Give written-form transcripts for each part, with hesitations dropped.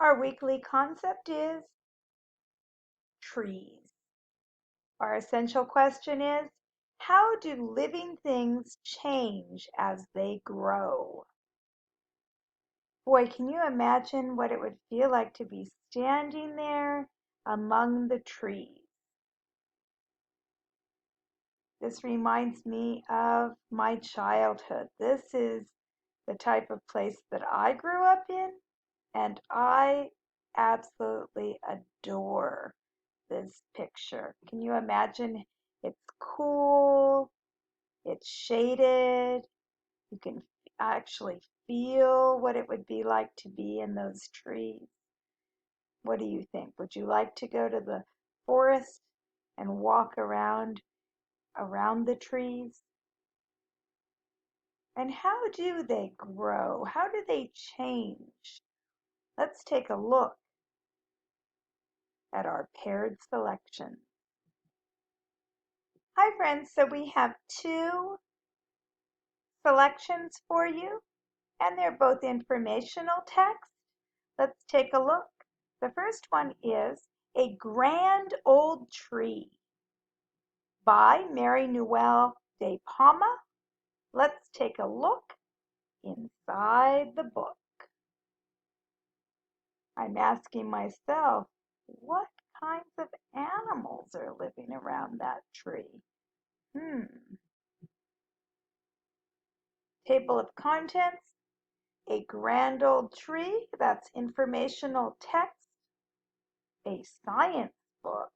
Our weekly concept is trees. Our essential question is, how do living things change as they grow? Boy, can you imagine what it would feel like to be standing there among the trees? This reminds me of my childhood. This is the type of place that I grew up in, and I absolutely adore this picture. Can you imagine? It's cool, it's shaded, you can actually feel what it would be like to be in those trees. What do you think? Would you like to go to the forest and walk around the trees? And how do they grow? How do they change? Let's take a look at our paired selection. Hi friends, so we have two selections for you, and they're both informational text. Let's take a look. The first one is A Grand Old Tree by Mary Noel de Palma. Let's take a look inside the book. I'm asking myself, what kinds of animals are living around that tree? Table of contents, A Grand Old Tree, that's informational text. A science book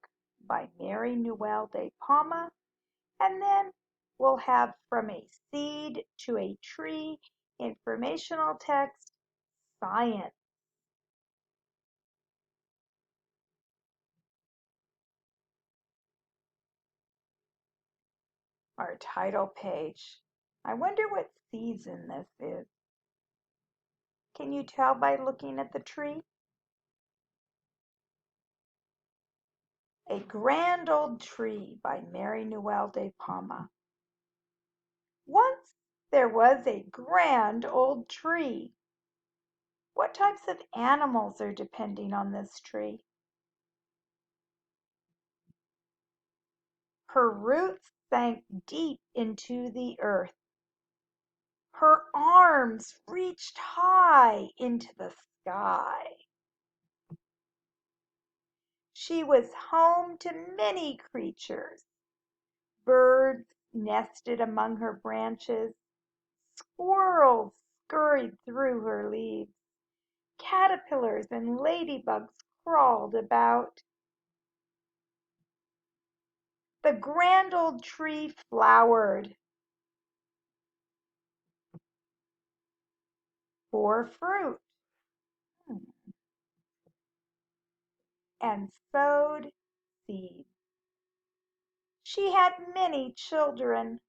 by Mary Noel de Palma. And then we'll have From a Seed to a Tree, informational text, science. Our title page. I wonder what season this is. Can you tell by looking at the tree? A Grand Old Tree by Mary Noel de Palma. Once there was a grand old tree. What types of animals are depending on this tree? Her roots sank deep into the earth. Her arms reached high into the sky. She was home to many creatures. Birds nested among her branches. Squirrels scurried through her leaves. Caterpillars and ladybugs crawled about. The grand old tree flowered, bore fruit, and sowed seeds. She had many children.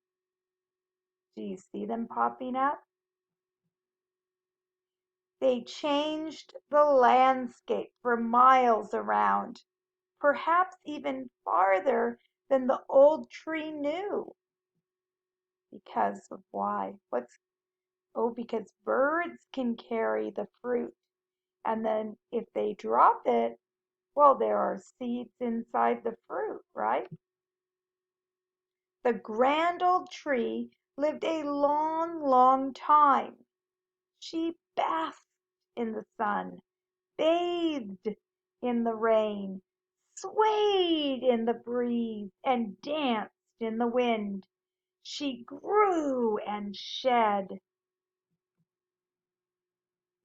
Do you see them popping up? They changed the landscape for miles around, perhaps even farther than the old tree knew. Because of why? Because birds can carry the fruit, and then if they drop it, well, there are seeds inside the fruit, right? The grand old tree lived a long, long time. She basked in the sun, bathed in the rain, swayed in the breeze, and danced in the wind. She grew and shed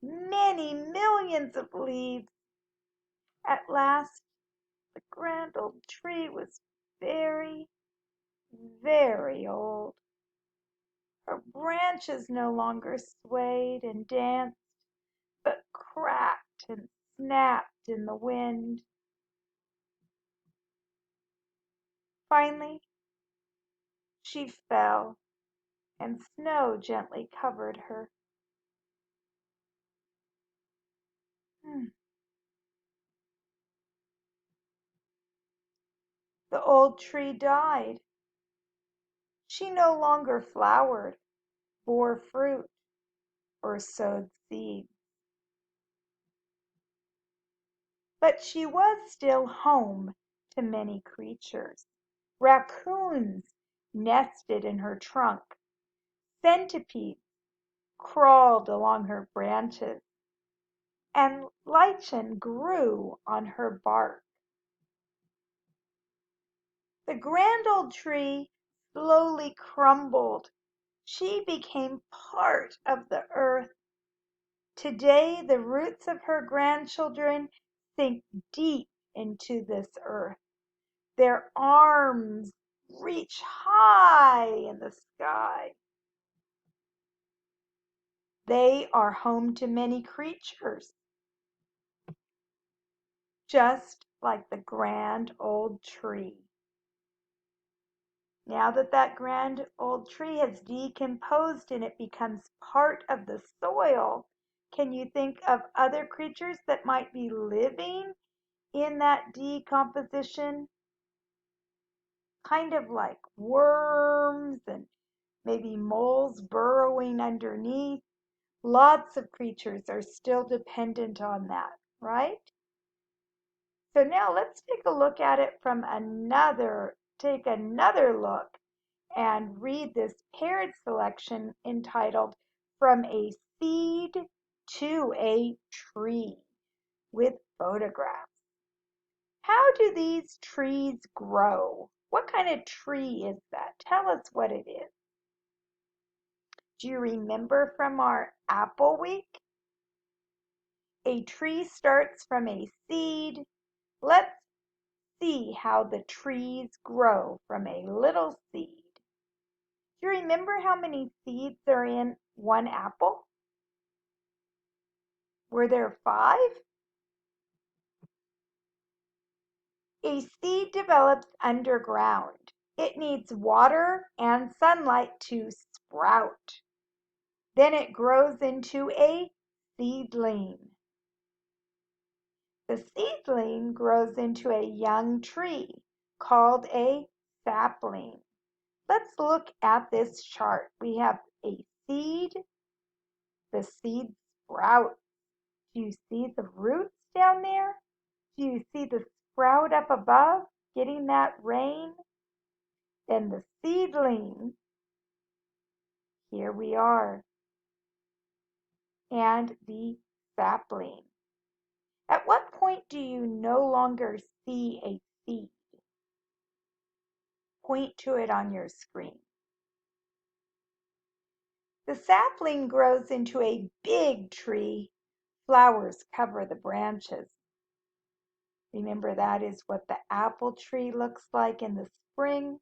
many millions of leaves. At last, the grand old tree was very, very old. Her branches no longer swayed and danced, but cracked and snapped in the wind. Finally, she fell, and snow gently covered her. The old tree died. She no longer flowered, bore fruit, or sowed seeds. But she was still home to many creatures. Raccoons nested in her trunk. Centipedes crawled along her branches, and lichen grew on her bark. The grand old tree slowly crumbled. She became part of the earth. Today, the roots of her grandchildren sink deep into this earth. Their arms reach high in the sky. They are home to many creatures, just like the grand old tree. Now that that grand old tree has decomposed and it becomes part of the soil, can you think of other creatures that might be living in that decomposition? Kind of like worms and maybe moles burrowing underneath. Lots of creatures are still dependent on that, right? So now let's take a look at it from take another look and read this paired selection entitled From a Seed to a Tree with photographs. How do these trees grow? What kind of tree is that? Tell us what it is. Do you remember from our Apple Week? A tree starts from a seed. Let's see how the trees grow from a little seed. Do you remember how many seeds are in one apple? Were there 5? A seed develops underground. It needs water and sunlight to sprout. Then it grows into a seedling. The seedling grows into a young tree called a sapling. Let's look at this chart. We have a seed, the seed sprout. Do you see the roots down there? Do you see the sprout up above getting that rain? Then the seedling, here we are, and the sapling. At what point do you no longer see a seed? Point to it on your screen. The sapling grows into a big tree. Flowers cover the branches. Remember, that is what the apple tree looks like in the spring.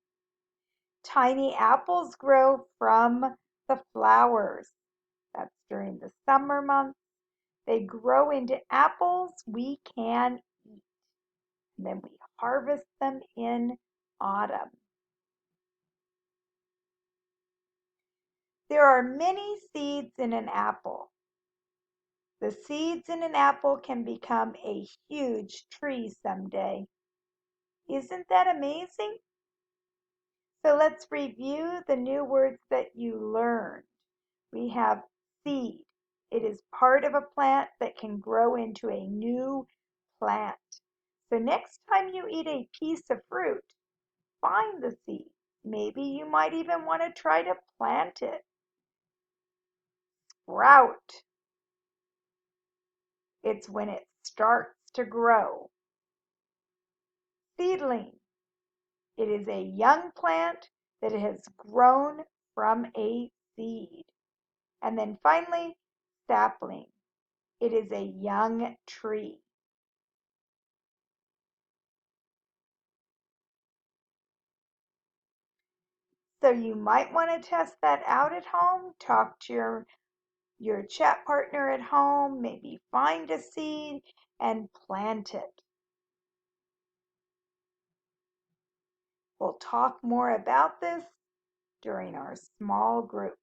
Tiny apples grow from the flowers. That's during the summer months. They grow into apples we can eat. And then we harvest them in autumn. There are many seeds in an apple. The seeds in an apple can become a huge tree someday. Isn't that amazing? So let's review the new words that you learned. We have seed. It is part of a plant that can grow into a new plant. So next time you eat a piece of fruit, find the seed. Maybe you might even want to try to plant it. Sprout. It's when it starts to grow. Seedling. It is a young plant that has grown from a seed. And then finally, sapling. It is a young tree. So you might want to test that out at home. Talk to your chat partner at home. Maybe find a seed and plant it. We'll talk more about this during our small group.